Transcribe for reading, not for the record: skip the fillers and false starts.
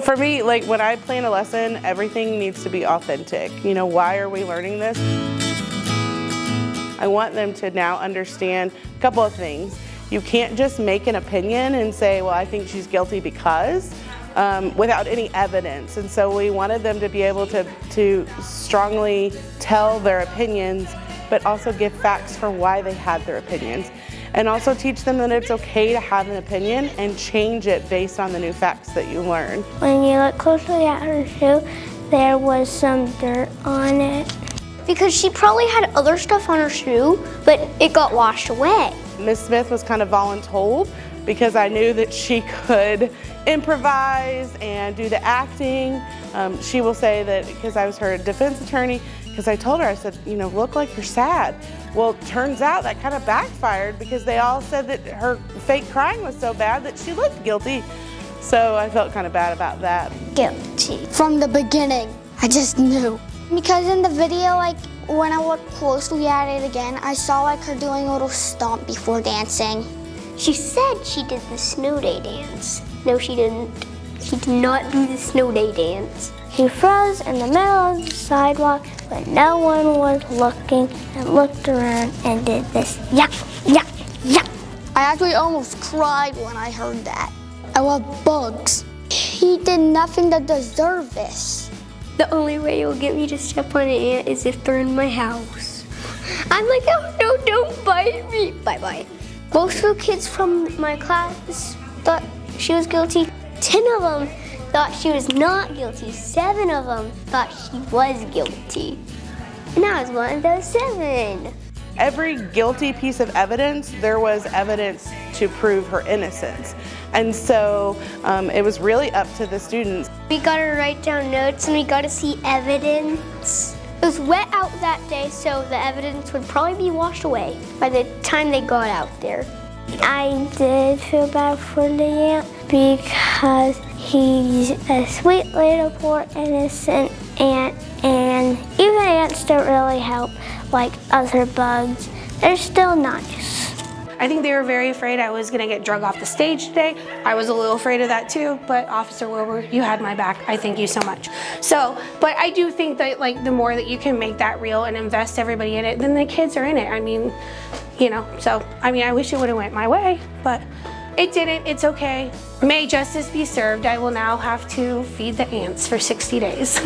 For me, like when I plan a lesson, everything needs to be authentic. You know, why are we learning this? I want them to now understand a couple of things. You can't just make an opinion and say, well, I think she's guilty because, without any evidence. And so we wanted them to be able to strongly tell their opinions, but also give facts for why they had their opinions. And also teach them that it's okay to have an opinion and change it based on the new facts that you learn. When you look closely at her shoe, there was some dirt on it. Because she probably had other stuff on her shoe, but it got washed away. Miss Smith was kind of voluntold because I knew that she could improvise and do the acting. She will say that because I was her defense attorney, because I told her, I said, you know, look like you're sad. Well, turns out that kind of backfired because they all said that her fake crying was so bad that she looked guilty. So I felt kind of bad about that. Guilty. From the beginning, I just knew. Because in the video, like when I looked closely at it again, I saw like her doing a little stomp before dancing. She said she did the snow day dance. No, she didn't. She did not do the snow day dance. She froze in the middle of the sidewalk, but no one was looking, and looked around and did this yuck, yuck, yuck. I actually almost cried when I heard that. I love bugs. He did nothing to deserve this. The only way you'll get me to step on an ant is if they're in my house. I'm like, oh no, don't bite me. Bye-bye. Most of the kids from my class thought she was guilty. 10 of them thought she was not guilty. 7 of them thought she was guilty. And I was one of those 7. Every guilty piece of evidence, there was evidence to prove her innocence. And so it was really up to the students. We got to write down notes and we got to see evidence. It was wet out that day, so the evidence would probably be washed away by the time they got out there. I did feel bad for the ant because he's a sweet little poor innocent ant, and even ants don't really help like other bugs. They're still nice. I think they were very afraid I was gonna get drug off the stage today. I was a little afraid of that too, but Officer Wilbur, you had my back. I thank you so much. So, but I do think that like the more that you can make that real and invest everybody in it, then the kids are in it. I mean, you know, so, I mean, I wish it would've went my way, but it didn't, it's okay. May justice be served. I will now have to feed the ants for 60 days.